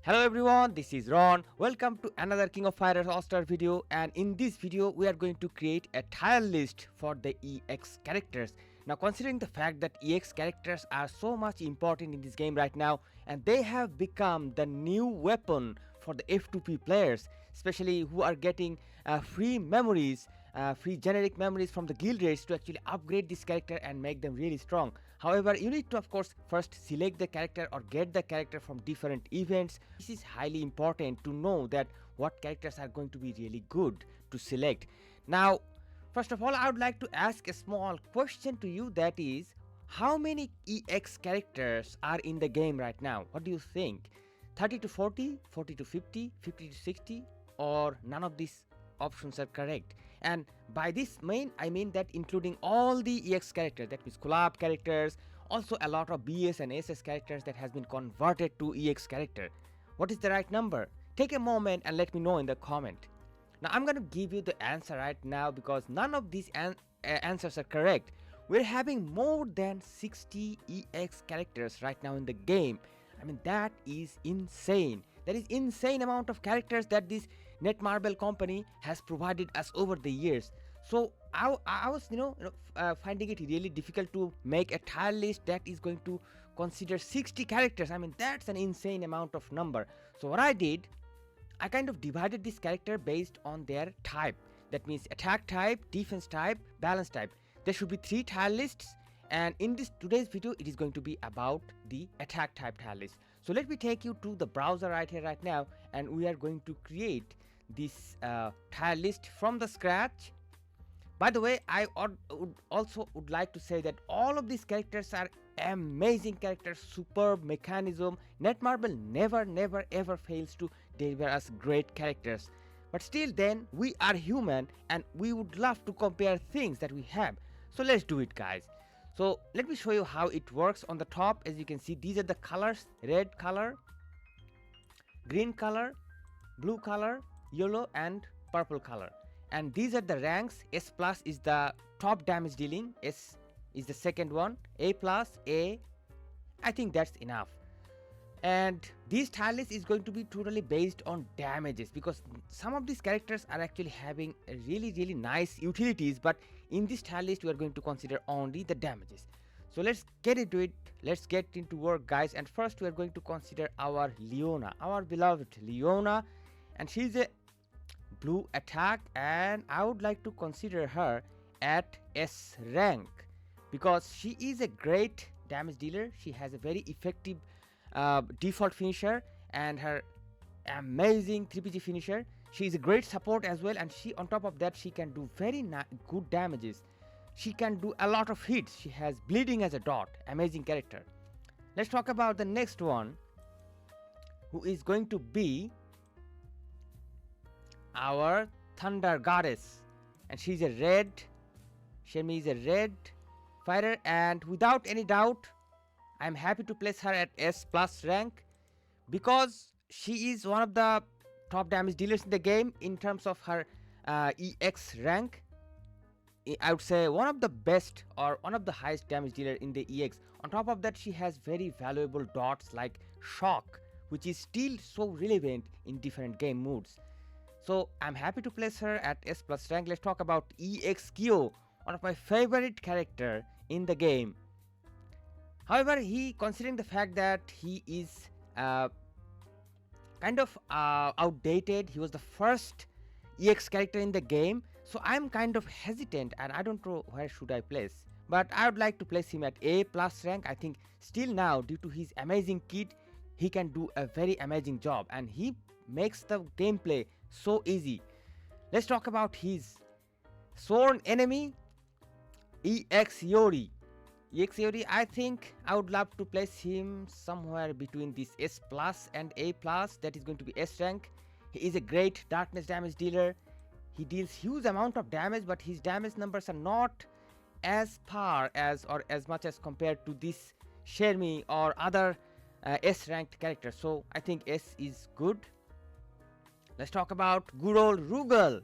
Hello everyone, this is Ron. Welcome to another King of Fighters All-Star video, and in this video we are going to create a tier list for the EX characters. Now, considering the fact that EX characters are so much important in this game right now, and they have become the new weapon for the F2P players, especially who are getting free memories, free generic memories from the guild raids to actually upgrade this character and make them really strong. However, you need to of course first select the character or get the character from different events. This is highly important to know that what characters are going to be really good to select. Now, first of all, I would like to ask a small question to you, that is, how many EX characters are in the game right now? What do you think? 30 to 40, 40 to 50, 50 to 60, or none of these options are correct? And by this I mean that including all the EX characters, that means collab characters, also a lot of BS and SS characters that has been converted to EX character. What is the right number? Take a moment and let me know in the comment. Now I'm gonna give you the answer right now because none of these answers are correct. We're having more than 60 EX characters right now in the game. I mean, that is insane. That is insane amount of characters that this Netmarble company has provided us over the years. So I was finding it really difficult to make a tier list that is going to consider 60 characters. I mean, that's an insane amount of number. So what I did, I kind of divided this character based on their type. That means attack type, defense type, balance type. There should be 3 tier lists, and in today's video it is going to be about the attack type tier list. So let me take you to the browser right here right now, and we are going to create this tier list from the scratch. By the way, I would like to say that all of these characters are amazing characters, superb mechanism. Netmarble never ever fails to deliver us great characters. But still then, we are human and we would love to compare things that we have. So let's do it, guys. So let me show you how it works. On the top, as you can see, these are the colors: red color, green color, blue color, yellow and purple color. And these are the ranks. S plus is the top damage dealing, S is the second one, A plus, A. I think that's enough. And this tier list is going to be totally based on damages, because some of these characters are actually having really nice utilities, but in this tier list we are going to consider only the damages. So let's get into it. Let's get into work, guys. And first we are going to consider our Leona, our beloved Leona, and she's a blue attack, and I would like to consider her at S rank because she is a great damage dealer. She has a very effective default finisher and her amazing 3PG finisher. She is a great support as well, and she, on top of that, she can do very good damages. She can do a lot of hits. She has bleeding as a dot. Amazing character. Let's talk about the next one, who is going to be our Thunder Goddess, and she's a red. Shemi is a red fighter, and without any doubt, I'm happy to place her at S plus rank because she is one of the top damage dealers in the game in terms of her EX rank. I would say one of the best or one of the highest damage dealer in the EX. On top of that, she has very valuable dots like shock, which is still so relevant in different game modes. So I'm happy to place her at S plus rank. Let's talk about EX Kyo, one of my favorite character in the game. However, considering the fact that he is kind of outdated, he was the first EX character in the game, so I'm kind of hesitant and I don't know where should I place. But I would like to place him at A plus rank. I think still now, due to his amazing kit, he can do a very amazing job and he makes the gameplay so easy. Let's talk about his sworn enemy, EX Yori. EX Yori, I think I would love to place him somewhere between this S plus and A plus. That is going to be S rank. He is a great darkness damage dealer. He deals huge amount of damage, but his damage numbers are not as far as or as much as compared to this Shermi or other S ranked characters. So I think S is good. Let's talk about good old Rugal,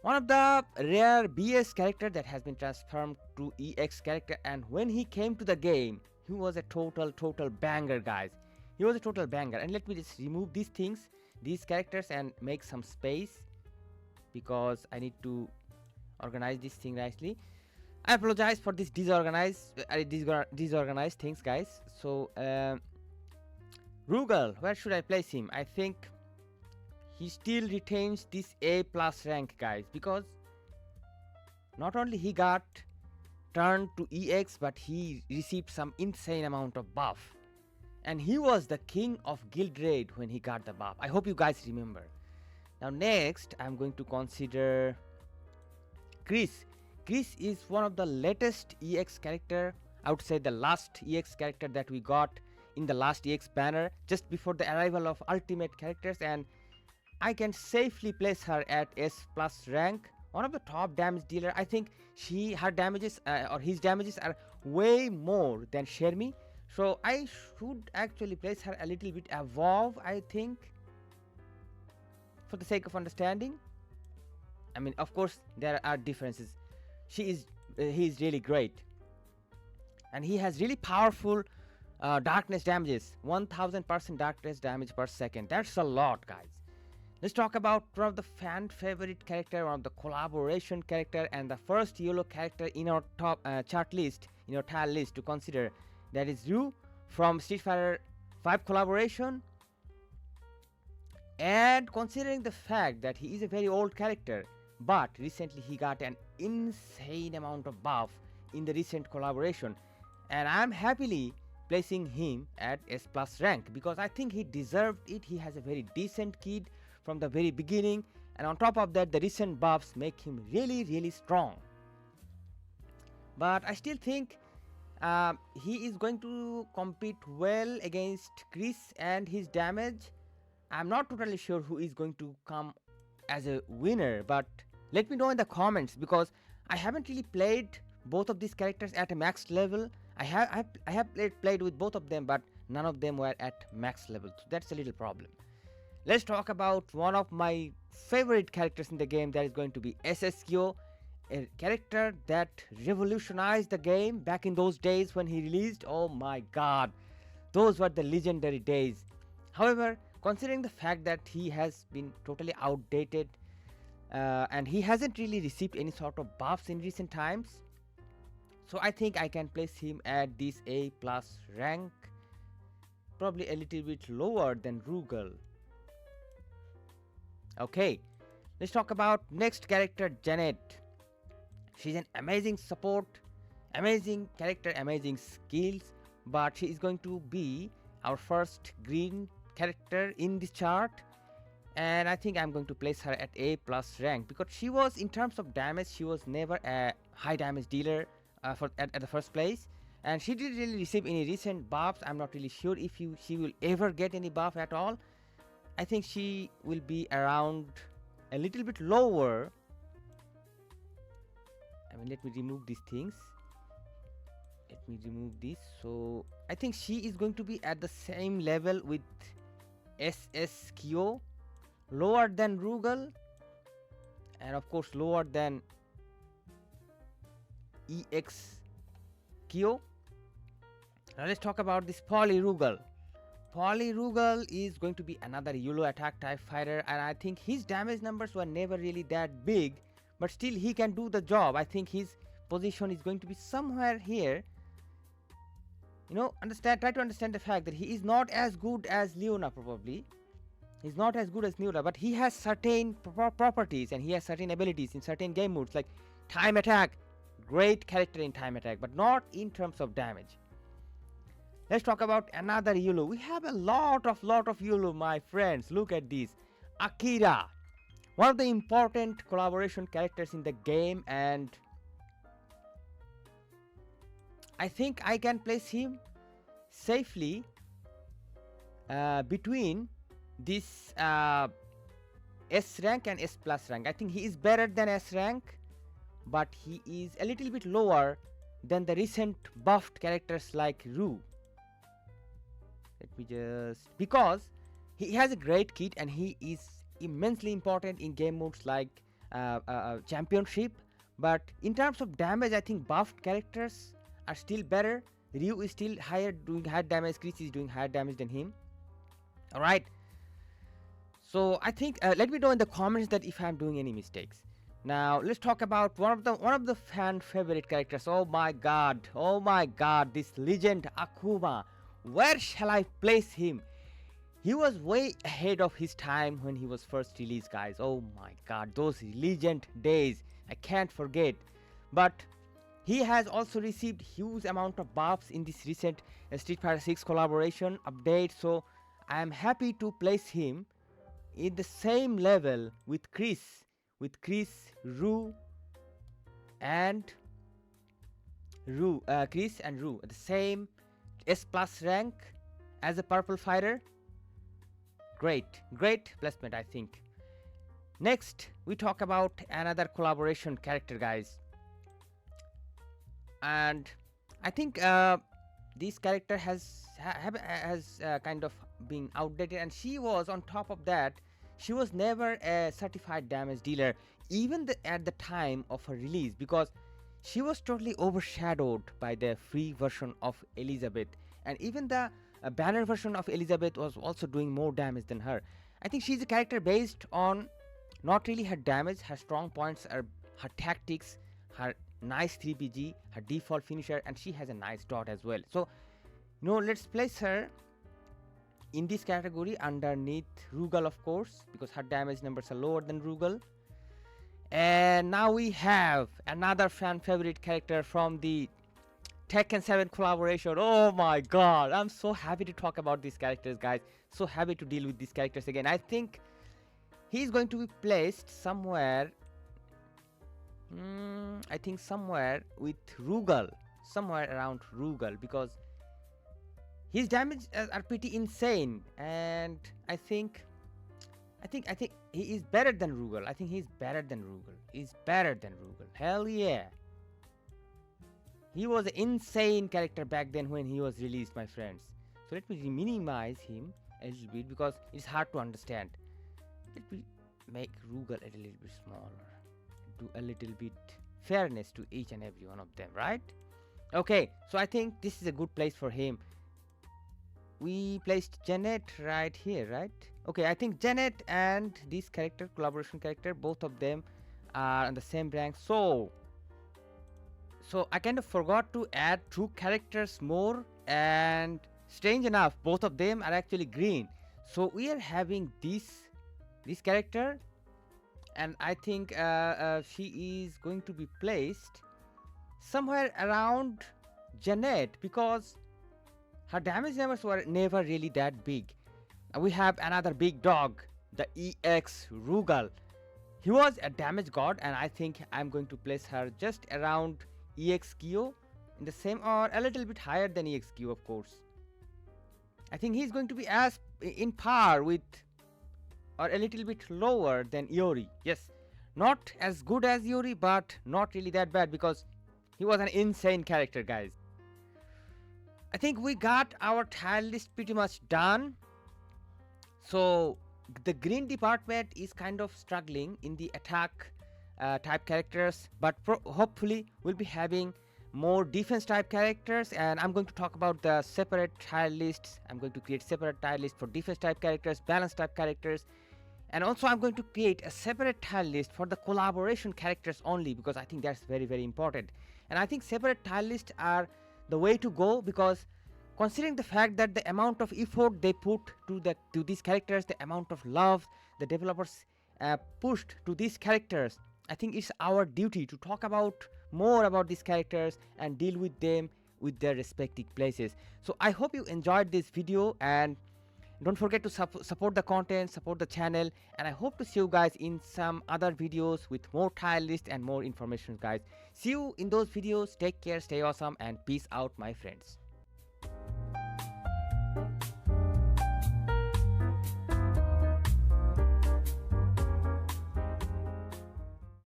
one of the rare BS character that has been transformed to EX character, and when he came to the game, he was a total banger, guys. He was a total banger. And let me just remove these things, these characters, and make some space, because I need to organize this thing nicely. I apologize for this disorganized things, guys. So Rugal, where should I place him? I think he still retains this A plus rank, guys, because not only he got turned to EX, but he received some insane amount of buff, and he was the king of guild raid when he got the buff. I hope you guys remember. Now next I'm going to consider Chris. Chris is one of the latest EX character. I would say the last EX character that we got in the last EX banner, just before the arrival of ultimate characters, and I can safely place her at S plus rank. One of the top damage dealer. I think her damages or his damages are way more than Shermie, so I should actually place her a little bit above, I think, for the sake of understanding. I mean, of course there are differences. He is really great, and he has really powerful darkness damages, 1000% darkness damage per second. That's a lot, guys. Let's talk about one of the fan favorite character, one of the collaboration character, and the first YOLO character in our top chart list, in our tile list to consider. That is Ryu from Street Fighter 5 collaboration. And considering the fact that he is a very old character, but recently he got an insane amount of buff in the recent collaboration, and I'm happily placing him at S plus rank because I think he deserved it. He has a very decent kid from the very beginning, and on top of that the recent buffs make him really strong. But I still think he is going to compete well against Chris and his damage. I'm not totally sure who is going to come as a winner, but let me know in the comments, because I haven't really played both of these characters at a max level. I have played with both of them, but none of them were at max level, so that's a little problem. Let's talk about one of my favorite characters in the game. That is going to be SSKyo, a character that revolutionized the game back in those days when he released. Oh my god, those were the legendary days. However, considering the fact that he has been totally outdated and he hasn't really received any sort of buffs in recent times, so I think I can place him at this A plus rank, probably a little bit lower than Rugal. Okay, let's talk about next character, Janet. She's an amazing support, amazing character, amazing skills, but she is going to be our first green character in this chart, and I think I'm going to place her at A plus rank because she was, in terms of damage, she was never a high damage dealer at the first place, and she didn't really receive any recent buffs. I'm not really sure if she will ever get any buff at all. I think she will be around a little bit lower. I mean, let me remove these things. Let me remove this. So I think she is going to be at the same level with SSKyo, lower than Rugal, and of course lower than EXKyo. Now let's talk about this Poly-Rugal. Poly-Rugal is going to be another YOLO attack type fighter, and I think his damage numbers were never really that big, but still he can do the job. I think his position is going to be somewhere here. You know, try to understand the fact that he is not as good as Leona, probably. He's not as good as Leona, but he has certain properties and he has certain abilities in certain game modes, like time attack. Great character in time attack, but not in terms of damage. Let's talk about another YOLO. We have a lot of YOLO, my friends. Look at this. Akira, one of the important collaboration characters in the game, and I think I can place him safely between this S rank and S plus rank. I think he is better than S rank, but he is a little bit lower than the recent buffed characters like Ryu. Let me just, because he has a great kit and he is immensely important in game modes like championship, but in terms of damage I think buffed characters are still better. Ryu is still doing higher damage, Chris is doing higher damage than him. All right. So I think let me know in the comments that if I'm doing any mistakes. Now let's talk about one of the fan favorite characters. Oh my god! Oh my god! This legend Akuma. Where shall I place him? He was way ahead of his time when he was first released, guys. Oh my god, those legend days I can't forget. But he has also received huge amount of buffs in this recent Street Fighter 6 collaboration update. So I am happy to place him in the same level with Chris, Ru, and Chris and Ru at the same S plus rank as a purple fighter. Great placement, I think. Next, we talk about another collaboration character, guys, and I think this character has kind of been outdated, and she was on top of that. She was never a certified damage dealer, even at the time of her release, because she was totally overshadowed by the free version of Elizabeth, and even the banner version of Elizabeth was also doing more damage than her. I think she's a character based on not really her damage. Her strong points are her tactics, her nice 3PG, her default finisher, and she has a nice dot as well. So, let's place her in this category underneath Rugal, of course, because her damage numbers are lower than Rugal. And now we have another fan favorite character from the Tekken 7 collaboration. Oh my god, I'm so happy to talk about these characters, guys. So happy to deal with these characters again. I think he's going to be placed somewhere. I think somewhere with Rugal, somewhere around Rugal, because his damage are pretty insane, and I think he is better than Rugal. I think he's better than Rugal. He's better than Rugal. Hell yeah. He was an insane character back then when he was released, my friends. So let me minimize him a little bit because it's hard to understand. Let me make Rugal a little bit smaller. Do a little bit fairness to each and every one of them, right? Okay, so I think this is a good place for him. We placed Janet right here, right? Okay, I think Janet and this character, collaboration character, both of them are on the same rank. So I kind of forgot to add 2 characters more, and strange enough, both of them are actually green. So we are having this character, and I think she is going to be placed somewhere around Janet because her damage numbers were never really that big. We have another big dog, the EX Rugal. He was a damage god, and I think I'm going to place her just around EX Kyo, in the same or a little bit higher than EX Kyo, of course. I think he's going to be as in par with or a little bit lower than Iori. Yes, not as good as Iori, but not really that bad because he was an insane character, guys. I think we got our tile list pretty much done. So the green department is kind of struggling in the attack type characters, but hopefully we'll be having more defense type characters, and I'm going to talk about the separate tile lists. I'm going to create separate tile list for defense type characters, balance type characters, and also I'm going to create a separate tile list for the collaboration characters only, because I think that's very, very important. And I think separate tile lists are the way to go, because considering the fact that the amount of effort they put to these characters, the amount of love the developers pushed to these characters, I think it's our duty to talk about more about these characters and deal with them with their respective places. So I hope you enjoyed this video, and don't forget to support the content, support the channel, and I hope to see you guys in some other videos with more tile lists and more information, guys. See you in those videos. Take care, stay awesome, and peace out, my friends.